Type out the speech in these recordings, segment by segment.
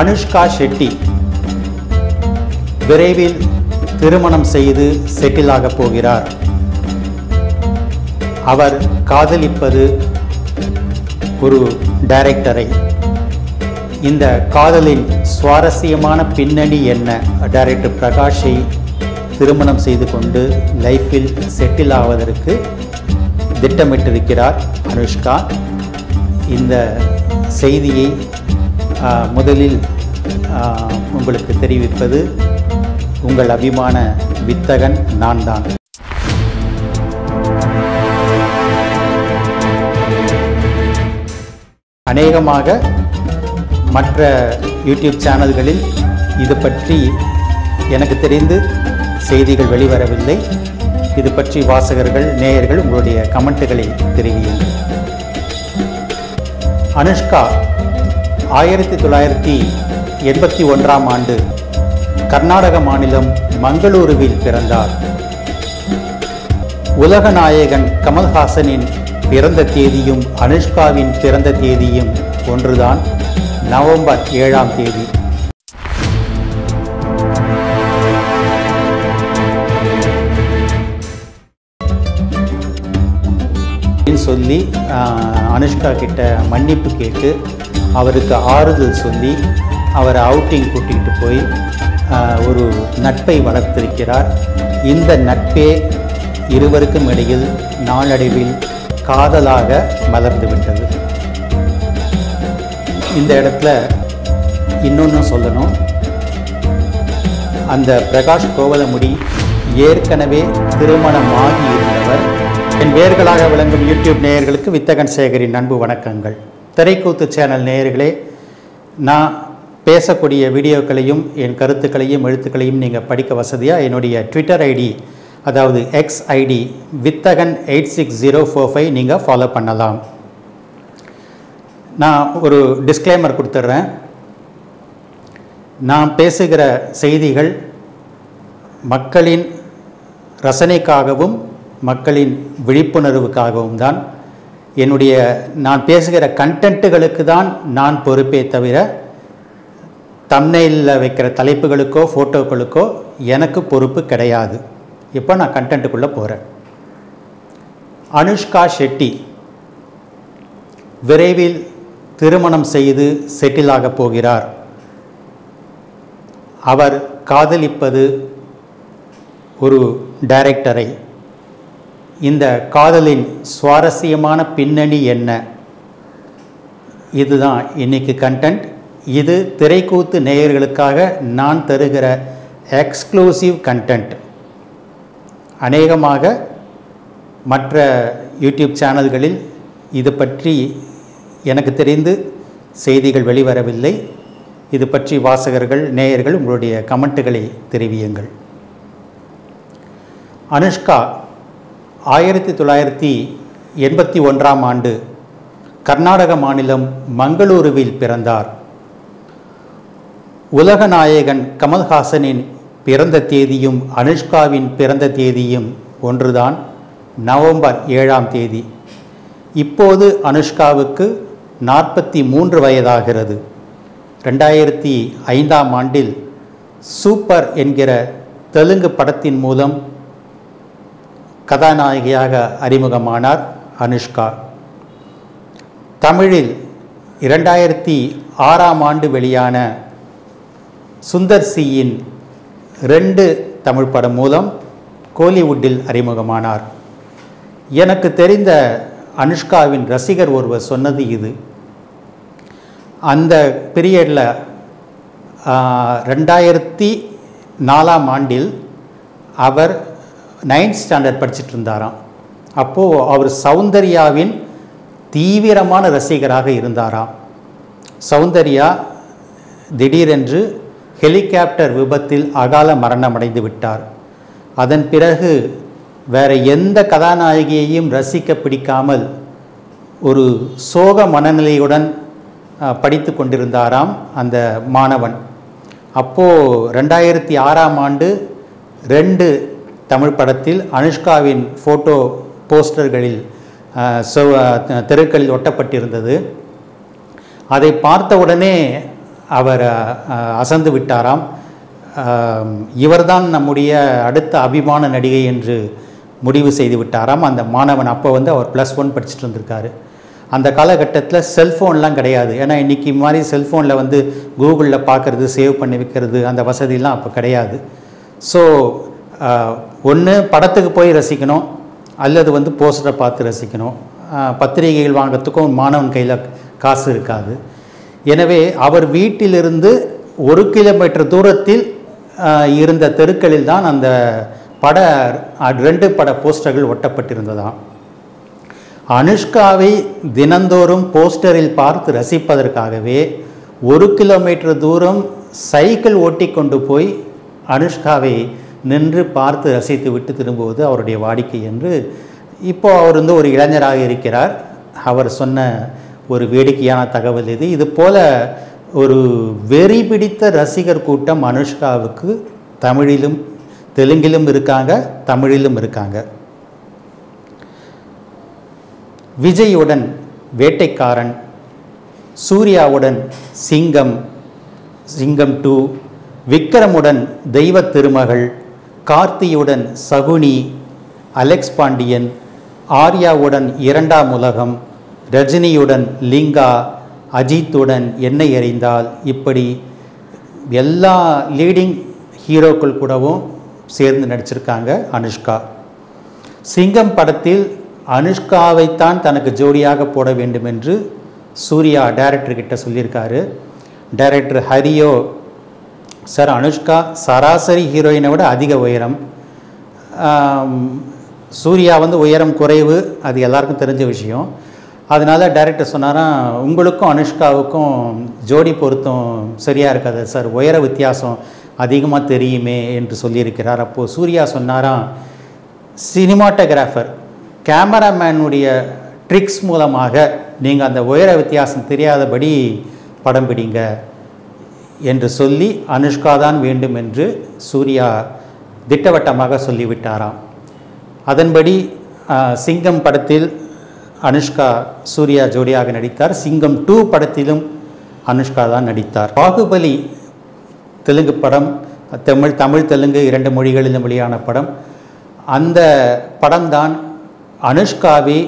அனுஷ்கா ஷெட்டி விரைவில் திருமணம் செய்து செட்டில் ஆகப் போகிறார். அவர் காதலிப்பது ஒரு டைரக்டரை. இந்த காதலின் சுவாரஸ்யமான பின்னணி என்ன? டைரக்டர் பிரகாஷை திருமணம் செய்து கொண்டு லைஃப்பில் செட்டில் ஆவதற்கு திட்டமிட்டிருக்கிறார் அனுஷ்கா. இந்த செய்தியை முதலில் உங்களுக்கு தெரிவிப்பது உங்கள் அபிமான வித்தகன் நான் தான். அநேகமாக மற்ற யூடியூப் சேனல்களில் இது பற்றி எனக்கு தெரிந்து செய்திகள் வெளிவரவில்லை. இது பற்றி வாசகர்கள், நேயர்கள் உங்களுடைய கமெண்ட்டுகளை தெரிவியுங்கள். அனுஷ்கா 1981ஆம் ஆண்டு கர்நாடக மாநிலம் மங்களூருவில் பிறந்தார். உலகநாயகன் கமல்ஹாசனின் பிறந்த தேதியும் அனுஷ்காவின் பிறந்த தேதியும் ஒன்றுதான், நவம்பர் 7ஆம் தேதி. சொல்லி அனுஷ்கா கிட்ட மன்னிப்பு கேட்டு அவருக்கு ஆறுதல் சொல்லி அவரை அவுட்டிங் கூட்டிகிட்டு போய் ஒரு நட்பை வளர்த்திருக்கிறார். இந்த நட்பே இருவருக்கும் இடையில் நாளடைவில் காதலாக மலர்ந்துவிட்டது. இந்த இடத்துல இன்னொன்று சொல்லணும். அந்த பிரகாஷ் கோவலமுடி ஏற்கனவே திருமணமாகி இருந்தவர். என் வேர்களாக விளங்கும் யூடியூப் நேயர்களுக்கு வித்தகன் சேகரின் அன்பு வணக்கங்கள். திரைக்கூத்து சேனல் நேயர்களே, நான் பேசக்கூடிய வீடியோக்களையும் என் கருத்துக்களையும் எழுத்துக்களையும் நீங்கள் படிக்க வசதியாக என்னுடைய ட்விட்டர் ஐடி, அதாவது எக்ஸ் ஐடி வித்தகன் 86045 நீங்கள் ஃபாலோ பண்ணலாம். நான் ஒரு டிஸ்க்ளைமர் கொடுத்துட்றேன். நான் பேசுகிற செய்திகள் மக்களின் ரசனைக்காகவும் மக்களின் விழிப்புணர்வுக்காகவும் தான். நான் பேசுகிற கண்டென்ட்டுகளுக்கு தான் நான் பொறுப்பே தவிர தம்ப்நெயிலில் வைக்கிற தலைப்புகளுக்கோ ஃபோட்டோக்களுக்கோ எனக்கு பொறுப்பு கிடையாது. இப்போ நான் கண்டென்ட்டுக்குள்ளே போகிறேன். அனுஷ்கா ஷெட்டி விரைவில் திருமணம் செய்து செட்டில் ஆகப் போகிறார். அவர் காதலிப்பது ஒரு டைரக்டரை. இந்த காதலின் சுவாரஸ்யமான பின்னணி என்ன? இதுதான் இன்னைக்கு கண்டென்ட். இது திரைக்கூத்து நேயர்களுக்காக நான் தருகிற எக்ஸ்க்ளூசிவ் கண்டென்ட். அநேகமாக மற்ற யூடியூப் சேனல்களில் இது பற்றி எனக்கு தெரிந்து செய்திகள் வெளிவரவில்லை. இது பற்றி வாசகர்கள், நேயர்கள் உங்களுடைய கமெண்ட்டுகளை தெரிவியுங்கள். அனுஷ்கா 1981ஆம் ஆண்டு கர்நாடக மாநிலம் மங்களூருவில் பிறந்தார். உலகநாயகன் கமல்ஹாசனின் பிறந்த தேதியும் அனுஷ்காவின் பிறந்த தேதியும் ஒன்றுதான், நவம்பர் 7ஆம் தேதி. இப்போது அனுஷ்காவுக்கு 43 வயதாகிறது. 2005ஆம் ஆண்டில் சூப்பர் என்கிற தெலுங்கு படத்தின் மூலம் கதாநாயகியாக அறிமுகமானார் அனுஷ்கா. தமிழில் 2006ஆம் ஆண்டு வெளியான சுந்தர் சியின் 2 தமிழ் படம் மூலம் கோலிவுட்டில் அறிமுகமானார். எனக்கு தெரிந்த அனுஷ்காவின் ரசிகர் ஒருவர் சொன்னது இது. அந்த பீரியடில் 2004ஆம் ஆண்டில் அவர் 9th ஸ்டாண்டர்ட் படிச்சுட்டு இருந்தாராம். அப்போது அவர் சௌந்தர்யாவின் தீவிரமான ரசிகராக இருந்தாராம். சௌந்தர்யா திடீரென்று ஹெலிகாப்டர் விபத்தில் அகால மரணமடைந்து விட்டார். அதன் பிறகு வேறு எந்த கதாநாயகியையும் ரசிக்க பிடிக்காமல் ஒரு சோக மனநிலையுடன் படித்து கொண்டிருந்தாராம் அந்த மாணவன். அப்போது 2006ஆம் ஆண்டு 2 தமிழ் படத்தில் அனுஷ்காவின் ஃபோட்டோ போஸ்டர்களில் தெருக்களில் ஒட்டப்பட்டிருந்தது. அதை பார்த்தவுடனே அவர் அசந்து விட்டாராம். இவர்தான் நம்முடைய அடுத்த அபிமான நடிகை என்று முடிவு செய்து விட்டாராம். அந்த மாணவன் அப்போ வந்து அவர் +1 படிச்சுட்டு இருந்திருக்காரு. அந்த காலகட்டத்தில் செல்ஃபோன்லாம் கிடையாது. ஏன்னா இன்றைக்கி மாதிரி செல்ஃபோனில் வந்து கூகுளில் பார்க்குறது, சேவ் பண்ணி வைக்கிறது அந்த வசதியெலாம் அப்போ கிடையாது. ஸோ ஒன்று படத்துக்கு போய் ரசிக்கணும், அல்லது வந்து போஸ்டரை பார்த்து ரசிக்கணும். பத்திரிகைகள் வாங்கிறதுக்கும் மாணவன் கையில் காசு இருக்காது. எனவே அவர் வீட்டிலிருந்து 1 கிலோமீட்டர் தூரத்தில் இருந்த தெருக்களில் தான் அந்த 2 பட போஸ்டர்கள் ஒட்டப்பட்டிருந்ததாம். அனுஷ்காவை தினந்தோறும் போஸ்டரில் பார்த்து ரசிப்பதற்காகவே 1 கிலோமீட்டர் தூரம் சைக்கிள் ஓட்டி கொண்டு போய் அனுஷ்காவை நின்று பார்த்து ரசித்து விட்டு திரும்புவது அவருடைய வாடிக்கை என்று இப்போ அவர் வந்து ஒரு இளைஞராக இருக்கிறார். அவர் சொன்ன ஒரு வேடிக்கையான தகவல் இது. இது போல ஒரு வெறி பிடித்த ரசிகர் கூட்டம் அனுஷ்காவுக்கு தமிழிலும் தெலுங்கிலும் இருக்காங்க, தமிழிலும் இருக்காங்க. விஜயுடன் வேட்டைக்காரன், சூர்யாவுடன் சிங்கம் 2, விக்ரமுடன் தெய்வ திருமகள், கார்த்தியுடன் சகுனி, அலெக்ஸ் பாண்டியன், ஆர்யாவுடன் 2ஆம் உலகம், ரஜினியுடன் லிங்கா, அஜித்துடன் என்னை எறிந்தால், இப்படி எல்லா லீடிங் ஹீரோக்கள் கூடவும் சேர்ந்து நடிச்சிருக்காங்க அனுஷ்கா. சிங்கம் படத்தில் அனுஷ்காவைத்தான் தனக்கு ஜோடியாக போட வேண்டும் என்று சூர்யா டைரக்டர்கிட்ட சொல்லியிருக்காரு. டைரக்டர் ஹரியோ, சார் அனுஷ்கா சராசரி ஹீரோயினை விட அதிக உயரம், சூர்யா வந்து உயரம் குறைவு, அது எல்லாருக்கும் தெரிஞ்ச விஷயம். அதனால் டைரக்டர் சொன்னாராம், உங்களுக்கும் அனுஷ்காவுக்கும் ஜோடி பொருத்தம் சரியாக இருக்காது சார், உயர வித்தியாசம் அதிகமாக தெரியுமே என்று சொல்லியிருக்கிறார். அப்போது சூர்யா சொன்னாராம், சினிமாட்டோகிராஃபர் கேமராமேனுடைய ட்ரிக்ஸ் மூலமாக நீங்கள் அந்த உயர வித்தியாசம் தெரியாதபடி படம் பிடிங்க என்று சொல்லி அனுஷ்கா தான் வேண்டும் என்று சூர்யா திட்டவட்டமாக சொல்லிவிட்டாராம். அதன்படி சிங்கம் படத்தில் அனுஷ்கா சூர்யா ஜோடியாக நடித்தார். சிங்கம் 2 படத்திலும் அனுஷ்கா தான் நடித்தார். பாகுபலி தெலுங்கு படம், தமிழ் தெலுங்கு 2 மொழிகளிலும் வெளியான படம். அந்த படம்தான் அனுஷ்காவை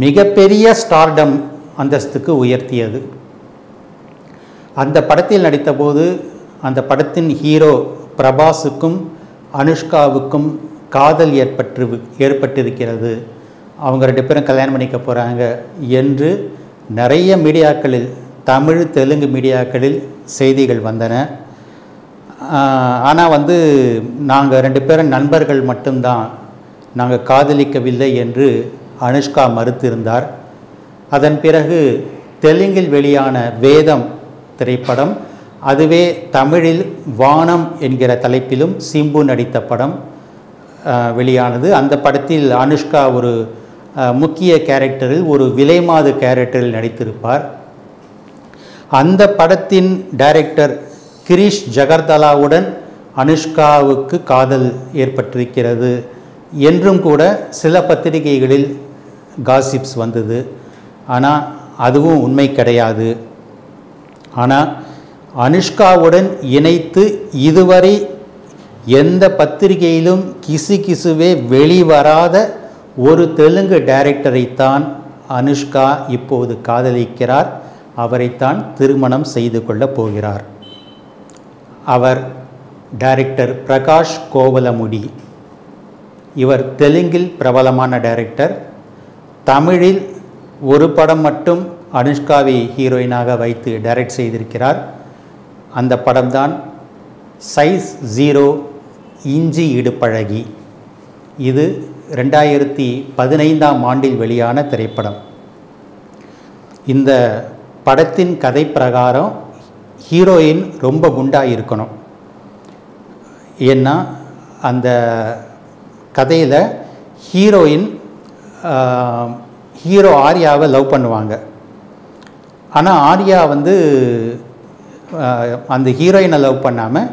மிகப்பெரிய ஸ்டார்டம் அந்தஸ்துக்கு உயர்த்தியது. அந்த படத்தில் நடித்தபோது அந்த படத்தின் ஹீரோ பிரபாஸுக்கும் அனுஷ்காவுக்கும் காதல் ஏற்பட்டிருக்கிறது, அவங்க 2 பேரும் கல்யாணம் பண்ணிக்க போகிறாங்க என்று நிறைய மீடியாக்களில், தமிழ் தெலுங்கு மீடியாக்களில் செய்திகள் வந்தன. ஆனால் வந்து நாங்கள் 2 பேரும் நண்பர்கள் மட்டும்தான், நாங்கள் காதலிக்கவில்லை என்று அனுஷ்கா மறுத்திருந்தார். அதன் பிறகு தெலுங்கில் வெளியான வேதம் திரைப்படம், அதுவே தமிழில் வானம் என்கிற தலைப்பிலும் சிம்பு நடித்த படம் வெளியானது. அந்த படத்தில் அனுஷ்கா ஒரு முக்கிய கேரக்டரில், ஒரு விலைமாது கேரக்டரில் நடித்திருப்பார். அந்த படத்தின் டைரக்டர் கிரீஷ் ஜகர்தலாவுடன் அனுஷ்காவுக்கு காதல் ஏற்பட்டிருக்கிறது என்றும் கூட சில பத்திரிகைகளில் காசிப்ஸ் வந்தது. ஆனால் அதுவும் உண்மை கிடையாது. ஆனால் அனுஷ்காவுடன் இணைத்து இதுவரை எந்த பத்திரிகையிலும் கிசுவே வெளிவராத ஒரு தெலுங்கு டைரக்டரைத்தான் அனுஷ்கா இப்போது காதலிக்கிறார். அவரைத்தான் திருமணம் செய்து கொள்ளப் போகிறார். அவர் டைரக்டர் பிரகாஷ் கோவலமுடி. இவர் தெலுங்கில் பிரபலமான டைரக்டர். தமிழில் ஒரு படம் மட்டும் அனுஷ்காவை ஹீரோயினாக வைத்து டைரக்ட் செய்திருக்கிறார். அந்த படம்தான் சைஸ் 0 இஞ்சி இடுப்பழகி. இது 2015ஆம் ஆண்டில் வெளியான திரைப்படம். இந்த படத்தின் கதை பிரகாரம் ஹீரோயின் ரொம்ப குண்டாக இருக்கணும். ஏன்னா அந்த கதையில் ஹீரோயின் ஹீரோ ஆர்யாவை லவ் பண்ணுவாங்க. ஆனால் ஆர்யா வந்து அந்த ஹீரோயினை லவ் பண்ணாமல்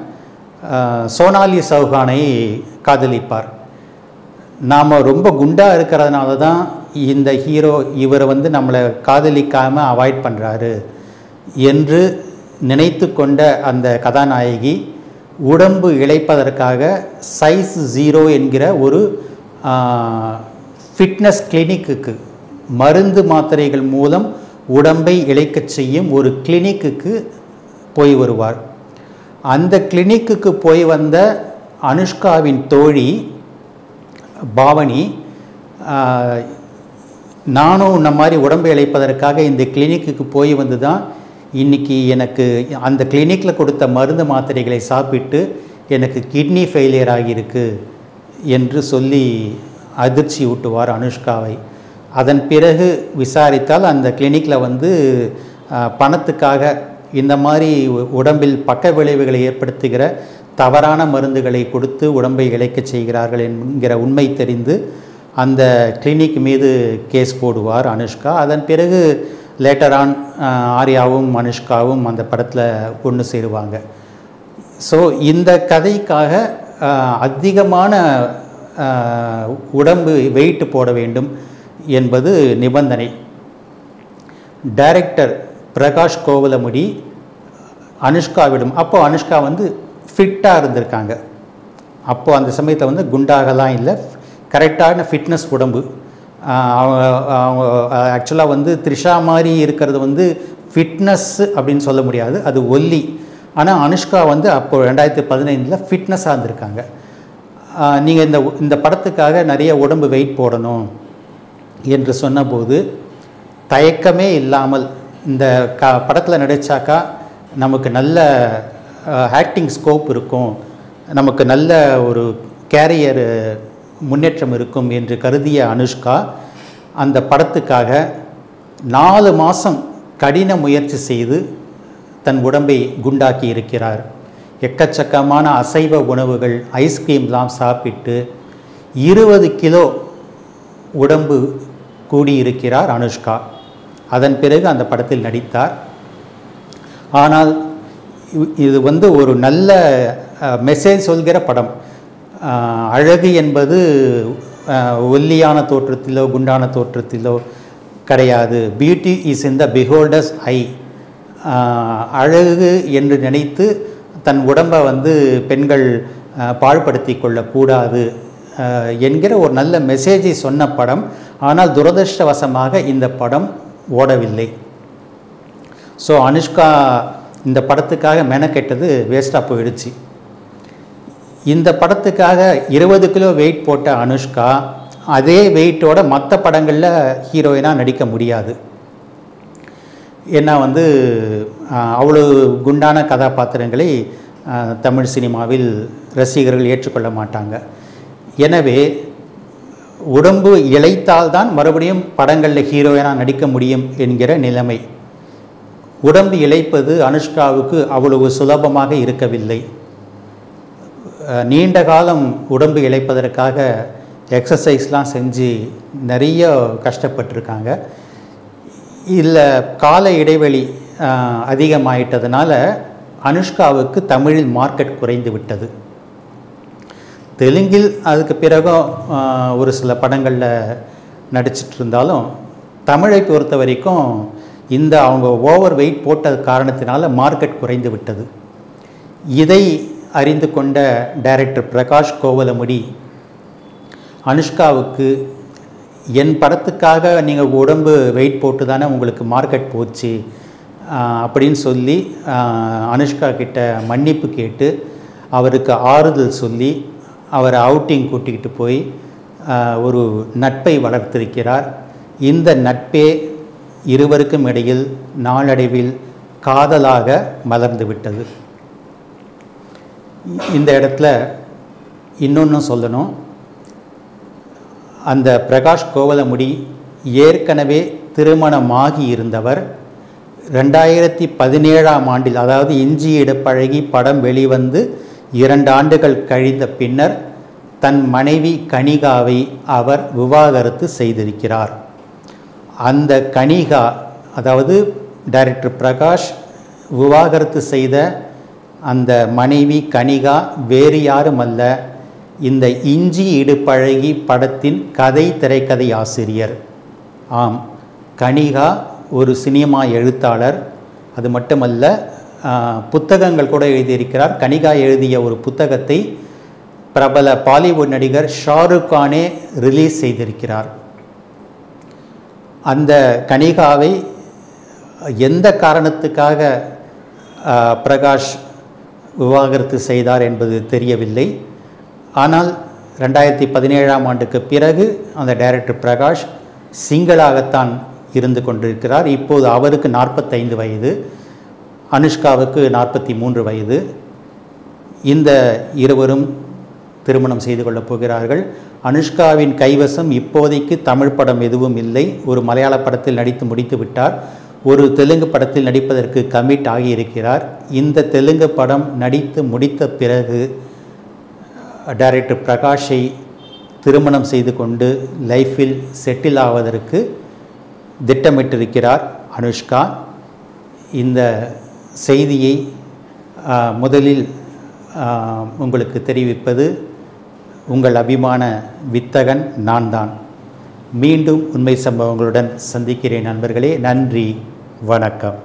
சோனாலி சௌஹானை காதலிப்பார். நாம் ரொம்ப குண்டாக இருக்கிறதுனால தான் இந்த ஹீரோ இவரை வந்து நம்மளை காதலிக்காமல் அவாய்ட் பண்ணுறாரு என்று நினைத்து கொண்ட அந்த கதாநாயகி உடம்பு இளைப்பதற்காக சைஸ் 0 என்கிற ஒரு ஃபிட்னஸ் கிளினிக்குக்கு, மருந்து மாத்திரைகள் மூலம் உடம்பை இளைக்கச் செய்யும் ஒரு கிளினிக்குக்கு போய் வருவார். அந்த கிளினிக்குக்கு போய் வந்த அனுஷ்காவின் தோழி பாவனி, நானும் இந்த மாதிரி உடம்பை இளைப்பதற்காக இந்த கிளினிக்குக்கு போய் வந்து தான் இன்றைக்கி எனக்கு அந்த கிளினிக்கில் கொடுத்த மருந்து மாத்திரைகளை சாப்பிட்டு எனக்கு கிட்னி ஃபெயிலியர் ஆகியிருக்கு என்று சொல்லி அதிர்ச்சி ஊட்டுவார் அனுஷ்காவை. அதன் பிறகு விசாரித்தால் அந்த கிளினிக்கில் வந்து பணத்துக்காக இந்த மாதிரி உடம்பில் பக்க விளைவுகளை ஏற்படுத்துகிற தவறான மருந்துகளை கொடுத்து உடம்பை இளைக்கச் செய்கிறார்கள் என்கிற உண்மை தெரிந்து அந்த கிளினிக் மீது கேஸ் போடுவார் அனுஷ்கா. அதன் பிறகு லேட்டர் ஆன் ஆர்யாவும் அனுஷ்காவும் அந்த படத்தில் ஒன்று சேருவாங்க. ஸோ இந்த கதைக்காக அதிகமான உடம்பு வெயிட் போட வேண்டும் என்பது நிபந்தனை. டைரக்டர் பிரகாஷ் கோவலமுடி அனுஷ்காவிடும், அப்போது அனுஷ்கா வந்து ஃபிட்டாக இருந்திருக்காங்க. அப்போது அந்த சமயத்தில் வந்து குண்டாகலாம் இல்லை, கரெக்டான ஃபிட்னஸ் உடம்பு. அவங்க ஆக்சுவலாக வந்து த்ரிஷா மாதிரி இருக்கிறது வந்து ஃபிட்னஸ் அப்படின்னு சொல்ல முடியாது, அது ஒல்லி. ஆனால் அனுஷ்கா வந்து அப்போது 2015 ஃபிட்னஸாக இருந்திருக்காங்க. நீங்கள் இந்த படத்துக்காக நிறைய உடம்பு வெயிட் போடணும் என்று சொன்னபோது தயக்கமே இல்லாமல் இந்த படத்தில் நடித்தாக்கா நமக்கு நல்ல ஆக்டிங் ஸ்கோப் இருக்கும், நமக்கு நல்ல ஒரு கேரியர் முன்னேற்றம் இருக்கும் என்று கருதிய அனுஷ்கா அந்த படத்துக்காக 4 மாதம் கடின முயற்சி செய்து தன் உடம்பை குண்டாக்கி இருக்கிறார். எக்கச்சக்கமான அசைவ உணவுகள், ஐஸ்கிரீம்லாம் சாப்பிட்டு 20 கிலோ உடம்பு கூடியிருக்கிறார் அனுஷ்கா. அதன் பிறகு அந்த படத்தில் நடித்தார். ஆனால் இது வந்து ஒரு நல்ல மெசேஜ் சொல்கிற படம். அழகு என்பது ஒல்லியான தோற்றத்திலோ குண்டான தோற்றத்திலோ கிடையாது. பியூட்டி இஸ் இன் த பிஹோல்டர்ஸ் ஐ. அழகு என்று நினைத்து தன் உடம்பை வந்து பெண்கள் பாழ்படுத்தி கொள்ளக்கூடாது என்கிற ஒரு நல்ல மெசேஜை சொன்ன படம். ஆனால் துரதிர்ஷ்டவசமாக இந்த படம் ஓடவில்லை. ஸோ அனுஷ்கா இந்த படத்துக்காக மெனக்கெட்டது வேஸ்ட்டாக போயிடுச்சு. இந்த படத்துக்காக 20 கிலோ வெயிட் போட்ட அனுஷ்கா அதே வெயிட்டோட மற்ற படங்களில் ஹீரோயினாக நடிக்க முடியாது. ஏன்னா வந்து அவ்வளோ குண்டான கதாபாத்திரங்களை தமிழ் சினிமாவில் ரசிகர்கள் ஏற்றுக்கொள்ள மாட்டாங்க. எனவே உடம்பு இளைத்தால்தான் மறுபடியும் படங்களில் ஹீரோயினாக நடிக்க முடியும் என்கிற நிலைமை. உடம்பு இளைப்பது அனுஷ்காவுக்கு அவ்வளவு சுலபமாக இருக்கவில்லை. நீண்ட காலம் உடம்பு இளைப்பதற்காக எக்ஸசைஸ்லாம் செஞ்சு நிறைய கஷ்டப்பட்டிருக்காங்க. இல்லை கால இடைவெளி அதிகமாயிட்டதுனால அனுஷ்காவுக்கு தமிழில் மார்க்கெட் குறைந்து விட்டது. தெலுங்கில் அதுக்கு பிறகும் ஒரு சில படங்களில் நடிச்சிட்டு இருந்தாலும் தமிழை பொறுத்த வரைக்கும் இந்த அவங்க ஓவர் வெயிட் போட்ட காரணத்தினால மார்க்கெட் குறைந்து விட்டது. இதை அறிந்து கொண்ட டைரக்டர் பிரகாஷ் கோவலமுடி அனுஷ்காவுக்கு, என் படத்துக்காக நீங்கள் உடம்பு வெயிட் போட்டு தானே உங்களுக்கு மார்க்கெட் போச்சு அப்படின்னு சொல்லி அனுஷ்கா கிட்ட மன்னிப்பு கேட்டு அவருக்கு ஆறுதல் சொல்லி அவரை அவுட்டிங் கூட்டிக்கிட்டு போய் ஒரு நட்பை வளர்த்திருக்கிறார். இந்த நட்பே இருவருக்கும் இடையில் நாளடைவில் காதலாக மலர்ந்து விட்டது. இந்த இடத்துல இன்னொன்று சொல்லணும். அந்த பிரகாஷ் கோவலமுடி ஏற்கனவே திருமணமாகி இருந்தவர். 2017ஆம் ஆண்டில், அதாவது இஞ்சியிட பழகி படம் வெளிவந்து 2 ஆண்டுகள் கழிந்த பின்னர் தன் மனைவி கனிகாவை அவர் விவாகரத்து செய்திருக்கிறார். அந்த கனிகா, அதாவது டைரக்டர் பிரகாஷ் விவாகரத்து செய்த அந்த மனைவி கனிகா வேறு யாரும் அல்ல, இந்த இஞ்சி இடு பழகி படத்தின் திரைக்கதை ஆசிரியர். ஆம், கனிகா ஒரு சினிமா எழுத்தாளர். அது மட்டுமல்ல, புத்தகங்கள் கூட எழுதியிருக்கிறார். கனிகா எழுதிய ஒரு புத்தகத்தை பிரபல பாலிவுட் நடிகர் ஷாருக் கானே ரிலீஸ் செய்திருக்கிறார். அந்த கனிகாவை எந்த காரணத்துக்காக பிரகாஷ் விவாகரத்து செய்தார் என்பது தெரியவில்லை. ஆனால் 2017ஆம் ஆண்டுக்கு பிறகு அந்த டைரக்டர் பிரகாஷ் சிங்களாகத்தான் இருந்து கொண்டிருக்கிறார். இப்போது அவருக்கு 45 வயது, அனுஷ்காவுக்கு 43 வயது. இந்த இருவரும் திருமணம் செய்து கொள்ளப் போகிறார்கள். அனுஷ்காவின் கைவசம் இப்போதைக்கு தமிழ் படம் எதுவும் இல்லை. ஒரு மலையாள படத்தில் நடித்து முடித்து விட்டார். ஒரு தெலுங்கு படத்தில் நடிப்பதற்கு கமிட் ஆகியிருக்கிறார். இந்த தெலுங்கு படம் நடித்து முடித்த பிறகு டைரக்டர் பிரகாஷை திருமணம் செய்து கொண்டு லைஃப்பில் செட்டில் ஆவதற்கு திட்டமிட்டிருக்கிறார் அனுஷ்கா. இந்த செய்தியை முதலில் உங்களுக்கு தெரிவிப்பது உங்கள் அபிமான வித்தகன் நான் தான். மீண்டும் உண்மை சம்பவங்களுடன் சந்திக்கிறேன் நண்பர்களே. நன்றி, வணக்கம்.